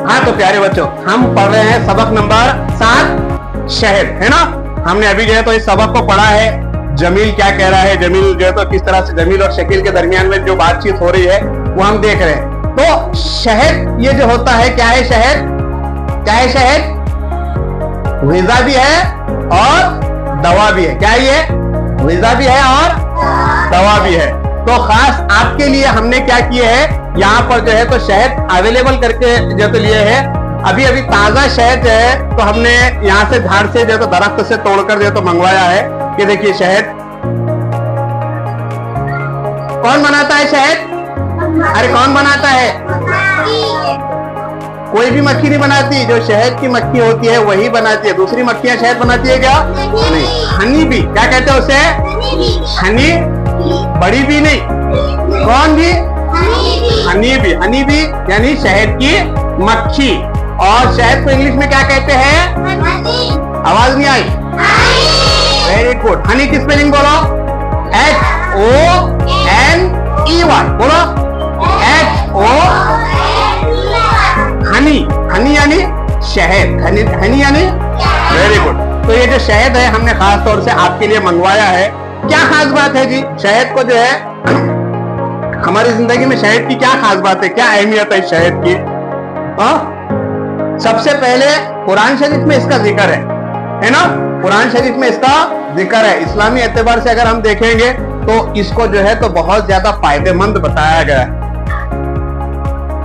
हाँ तो प्यारे बच्चों, हम पढ़ रहे हैं सबक नंबर 7 शहद, है ना। हमने अभी जो है तो इस सबक को पढ़ा है। जमील क्या कह रहा है, जमील जो है तो किस तरह से जमील और शकील के दरमियान में जो बातचीत हो रही है वो हम देख रहे हैं। तो शहद ये जो होता है, क्या है शहद? क्या है शहद? ग़िज़ा भी है और दवा भी है। क्या ये? ग़िज़ा भी है और दवा भी है। तो खास आपके लिए हमने क्या किए है, यहाँ पर जो है तो शहद अवेलेबल करके जो तो लिए है। अभी अभी ताजा शहद जो है तो हमने यहाँ से झाड़ से जो तो दरख्त से तोड़कर जो तो मंगवाया है। ये देखिए शहद। कौन बनाता है शहद? अरे कौन बनाता है? कोई भी मक्खी नहीं बनाती। जो शहद की मक्खी होती है वही बनाती है। दूसरी मक्खियां शहद बनाती है क्या? नहीं। हनी भी, क्या कहते हैं उसे? हनी। बड़ी भी नहीं। कौन भी? हनी भी। हनी भी यानी शहद की मक्खी। और शहद को इंग्लिश में क्या कहते हैं? आवाज नहीं आई? Very good. हनी की स्पेलिंग बोलो। HONEY। बोलो HO। हनी। हनी यानी शहद। हनी यानी वेरी गुड। तो ये जो शहद है हमने खास तौर से आपके लिए मंगवाया है। क्या खास बात है जी शहद को जो है हमारी जिंदगी में शहद की क्या खास बात है, क्या अहमियत है शहद की? सबसे पहले कुरान शरीफ में इसका जिक्र है ना। कुरान शरीफ में इसका जिक्र है। इस्लामी एतबार से अगर हम देखेंगे तो इसको जो है तो बहुत ज्यादा फायदेमंद बताया गया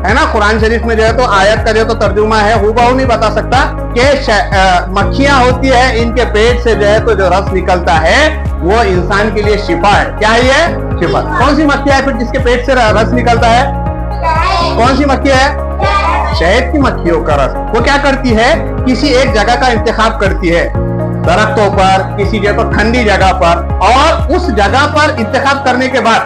है ना। कुरान शरीफ में जो है तो आयत का जो तो तर्जुमा है हूबहू नहीं बता सकता कि मक्खियां होती है, इनके पेट से जो है तो जो रस निकलता है वो इंसान के लिए शिफा है। क्या है ये? शिफा। कौन सी मक्खियां है फिर जिसके पेट से रस निकलता है? कौन सी मक्खी है? शहद की मक्खियों का रस। वो क्या करती है, किसी एक जगह का इंतखाब करती है, दरख्तों पर, किसी जो तो ठंडी जगह पर, और उस जगह पर इंतखाब करने के बाद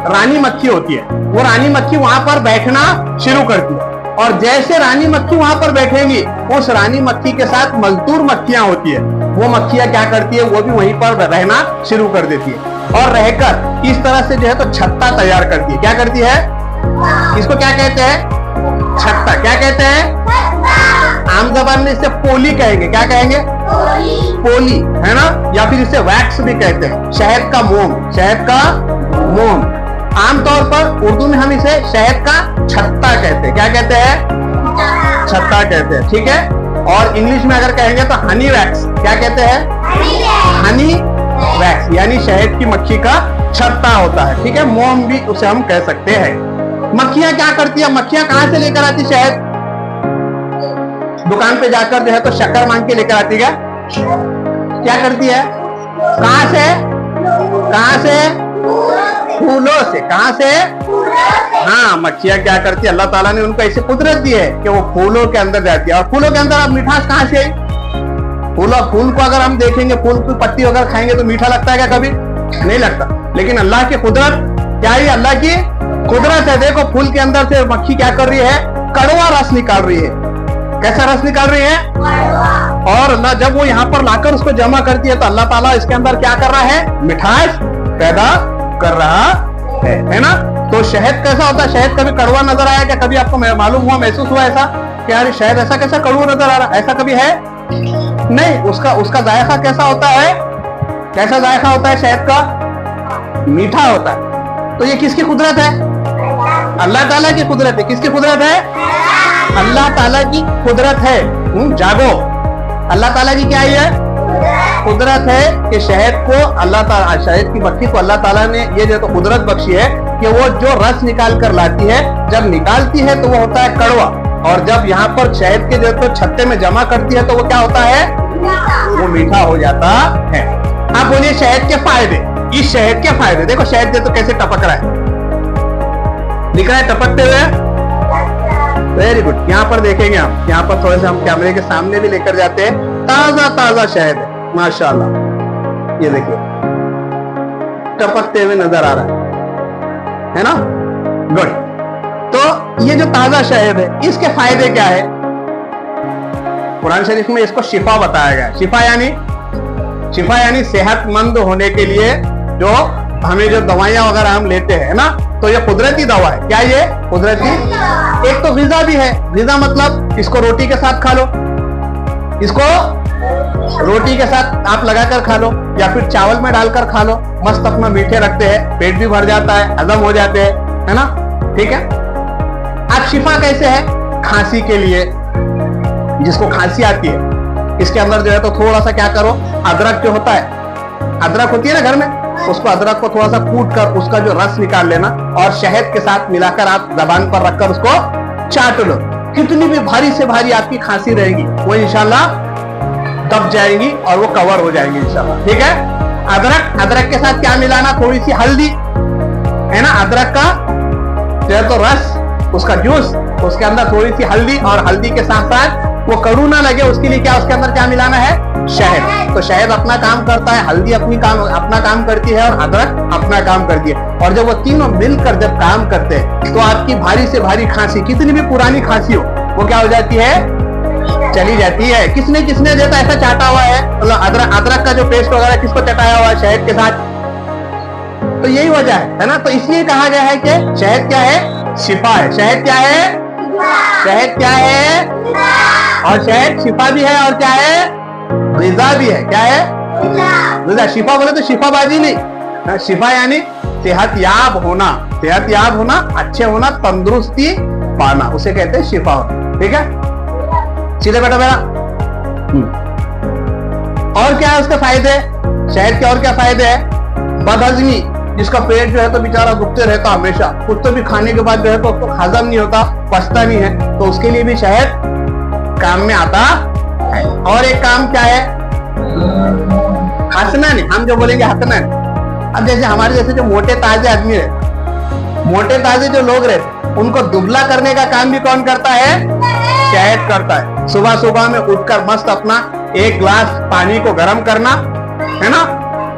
रानी मक्खी होती है, वो रानी मक्खी वहां पर बैठना शुरू करती है। और जैसे रानी मक्खी वहां पर बैठेगी, उस रानी मक्खी के साथ मजदूर मक्खियां होती है, वो मक्खियां क्या करती है, वो भी वहीं पर रहना शुरू कर देती है और रहकर इस तरह से जो है तो छत्ता तैयार करती है। क्या करती है? इसको क्या कहते हैं? छत्ता। क्या कहते हैं? आम जबान में इसे पोली कहेंगे। क्या कहेंगे? पोली, है ना। या फिर इसे वैक्स भी कहते हैं। शहद का मोम। शहद का मोम। आमतौर पर उर्दू में हम इसे शहद का छत्ता कहते हैं। क्या कहते हैं? छत्ता कहते हैं, ठीक है। और इंग्लिश में अगर कहेंगे तो हनी वैक्स। क्या कहते हैं? हनी वैक्स यानी शहद की मक्खी का छत्ता होता है, ठीक है। मोम भी उसे हम कह सकते हैं। मक्खियां क्या करती है? मक्खियां कहां से लेकर आती शहद? दुकान पे जाकर जो है तो शक्कर मांग के लेकर आती है। क्या करती है? कहां से? कहां से? फूलों से। कहां से? हाँ, मक्खियां क्या करती है, अल्लाह ताला ने उनको ऐसी कुदरत दी है कि वो फूलों के अंदर जाती है। और फूलों के अंदर अब मिठास कहां से आई? फूल को अगर हम देखेंगे, फूल की पत्ती अगर खाएंगे तो मीठा लगता है क्या? कभी नहीं लगता। लेकिन अल्लाह की कुदरत क्या है? अल्लाह की कुदरत है। देखो फूल के अंदर से मक्खी क्या कर रही है? कड़वा रस निकाल रही है। कैसा रस निकाल रही है? और अल्लाह जब वो यहाँ पर लाकर उसको जमा करती है तो अल्लाह ताला इसके अंदर क्या कर रहा है? मिठास पैदा कर रहा है ना। तो शहद कैसा होता है? शहद कभी कड़वा नजर आया क्या? कभी आपको मालूम हुआ, महसूस हुआ ऐसा कि यार शहद ऐसा कैसा कड़वा नजर आ रहा? ऐसा कभी है नहीं। उसका जायका कैसा होता है? कैसा जायका होता है शहद का? मीठा होता है। तो ये किसकी कुदरत है? अल्लाह ताला की कुदरत है। किसकी कुदरत है? अल्लाह ताला की कुदरत है। जागो, अल्लाह ताला की क्या है? कुदरत है कि शहद को अल्लाह ताला, शहद की मक्खी को अल्लाह ताला ने ये जो तो कुदरत बख्शी है कि वो जो रस निकाल कर लाती है, जब निकालती है तो वो होता है कड़वा, और जब यहाँ पर शहद के जो तो छत्ते में जमा करती है तो वो क्या होता है? वो मीठा हो जाता है। आप बोलिए शहद के फायदे। इस शहद के फायदे देखो, शहद जो तो कैसे टपक रहा है, दिख रहा है टपकते हुए। Very good. यहाँ पर देखेंगे आप, यहाँ पर थोड़े से हम कैमरे के सामने भी लेकर जाते हैं। ताजा ताजा शहद है माशाल्लाह। ये देखिए टपकते हुए नजर आ रहा है ना। गुड। तो ये जो ताजा शहद है इसके फायदे क्या है? कुरान शरीफ में इसको शिफा बताया गया है। शिफा यानी सेहतमंद होने के लिए जो हमें जो दवाइयां वगैरह हम लेते हैं ना, तो ये कुदरती दवा है। क्या ये कुदरती? एक तो ग़िज़ा भी है। ग़िज़ा मतलब इसको रोटी के साथ खा लो, इसको रोटी के साथ आप लगाकर खा लो, या फिर चावल में डालकर खा लो। मस्त अपना मीठे रखते हैं, पेट भी भर जाता है, हजम हो जाते हैं, है ना। ठीक है। अब शिफा कैसे है? खांसी के लिए, जिसको खांसी आती है, इसके अंदर जो है तो थोड़ा सा क्या करो, अदरक जो होता है, अदरक होती है ना घर में, उसको अदरक को थोड़ा सा कूट कर उसका जो रस निकाल लेना और शहद के साथ मिलाकर आप जबान पर रखकर उसको चाट लो। कितनी भी भारी से भारी आपकी खांसी रहेगी वो इंशाल्लाह दब जाएगी और वो कवर हो जाएगी इंशाल्लाह। ठीक है। अदरक के साथ क्या मिलाना? थोड़ी सी हल्दी, है ना, अदरक का जो है तो रस, उसका जूस, उसके अंदर थोड़ी सी हल्दी, और हल्दी के साथ साथ वो कड़ू ना लगे उसके लिए क्या उसके अंदर क्या मिलाना है? शहद। तो शहद अपना काम करता है, हल्दी अपना काम करती है, और अदरक अपना काम करती है। और जब वो तीनों मिलकर जब काम करते हैं तो आपकी भारी से भारी खांसी, कितनी भी पुरानी खांसी हो, वो क्या हो जाती है? चली जाती है। किसने किसने जैसा ऐसा चाटा हुआ है, मतलब अदरक का जो पेस्ट वगैरह किसको चटाया हुआ है शहद के साथ? तो यही वजह है ना। तो इसलिए कहा गया है कि शहद क्या है? शिफा है। शहद क्या है? शहद क्या है? और शहद शिफा भी है, और क्या है? ग़िज़ा भी है। क्या है? ग़िज़ा। शिफा बोले तो शिफाबाजी नहीं, शिफा यानी सेहतयाब होना, सेहतयाब होना, अच्छे होना, तंदुरुस्ती पाना, उसे कहते हैं शिफा होना। ठीक है। सीधे बेटा मेरा। और क्या है उसके फायदे? शहद के और क्या फायदे हैं? बदहजमी, जिसका पेट जो है तो बेचारा दुखते रहता हमेशा, कुछ तो भी खाने के बाद जो है तो उसको हजम नहीं होता, पचता नहीं है, तो उसके लिए भी शहद काम में आता है। और एक काम क्या है? हंसना नहीं, हम जो बोलेंगे हंसना नहीं। अब जैसे हमारे जैसे जो मोटे ताजे आदमी रहते, मोटे ताजे जो लोग रहते, उनको दुबला करने का काम भी कौन करता है? शहद करता है। सुबह सुबह में उठकर मस्त अपना एक गिलास पानी को गर्म करना, है ना,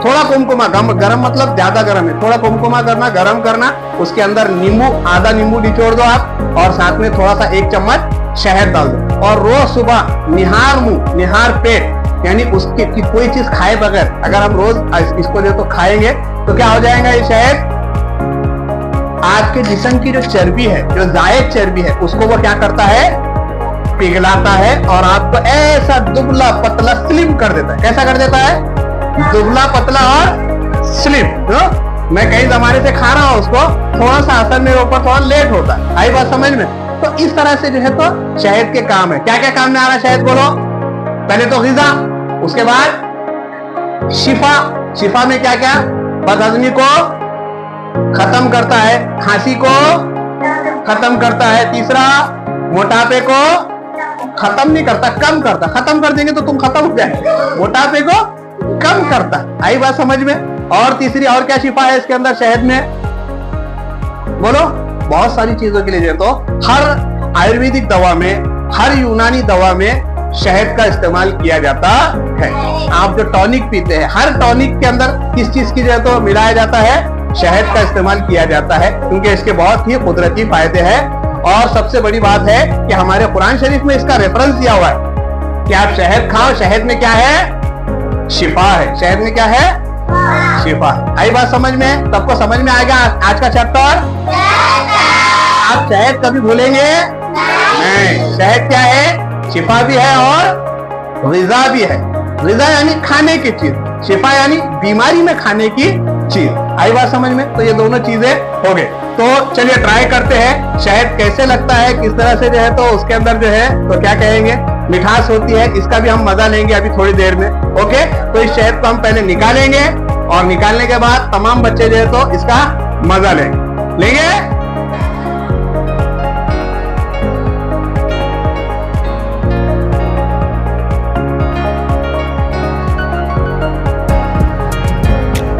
थोड़ा कुमकुमा, गरम मतलब ज्यादा गरम है, थोड़ा कुमकुमा करना, गरम करना, उसके अंदर नींबू, आधा नींबू निचोड़ दो आप, और साथ में थोड़ा सा 1 चम्मच शहद डाल दो, और रोज सुबह निहार मुंह निहार पेट, यानी उसके की कोई चीज खाए बगैर अगर हम रोज इसको जो तो खाएंगे तो क्या हो जाएगा? ये शहद आपके जिस्म की जो चर्बी है, जो जायद चर्बी है, उसको वो क्या करता है? पिघलाता है, और आपको ऐसा दुबला पतला स्लिम कर देता है। कैसा कर देता है? दुबला पतला और स्लिम। मैं कई जमाने से खा रहा हूं उसको, थोड़ा सा असर मेरे ऊपर थोड़ा लेट होता है। आई बात समझ में? तो इस तरह से जो है तो शहद के काम है। क्या क्या काम में आ रहा है शहद? बोलो। पहले तो ग़िज़ा, उसके बाद शिफा। शिफा में क्या क्या? बदहजमी को खत्म करता है, खांसी को खत्म करता है, तीसरा मोटापे को खत्म नहीं करता, कम करता। खत्म कर देंगे तो तुम खत्म हो जाएंगे, मोटापे को कम करता। आई बात समझ में? और तीसरी और क्या शिफा है इसके अंदर शहद में? बोलो। बहुत सारी चीजों के लिए, तो हर आयुर्वेदिक दवा में, हर यूनानी दवा में शहद का इस्तेमाल किया जाता है। आप जो टॉनिक पीते हैं, हर टॉनिक के अंदर किस चीज की जो है तो मिलाया जाता है? शहद का इस्तेमाल किया जाता है, क्योंकि इसके बहुत ही कुदरती फायदे हैं। और सबसे बड़ी बात है कि हमारे कुरान शरीफ में इसका रेफरेंस दिया हुआ है कि आप शहद खाओ, शहद में क्या है? शिफा है। शहद में क्या है? शिफा है। आई बात समझ में? सबको समझ में आएगा आज का चैप्टर? आप शहद कभी भूलेंगे नहीं। शहद क्या है? शिफा भी है और ग़िज़ा भी है। ग़िज़ा यानी खाने की चीज, शिफा यानी बीमारी में खाने की चीज। आई बात समझ में? तो ये दोनों चीजें हो गए। तो चलिए ट्राई करते हैं शहद कैसे लगता है, किस तरह से जो है तो उसके अंदर जो है तो क्या कहेंगे, मिठास होती है, इसका भी हम मजा लेंगे अभी थोड़ी देर में। ओके, तो इस शहद को हम पहले निकालेंगे, और निकालने के बाद तमाम बच्चे जो है तो इसका मजा लेंगे।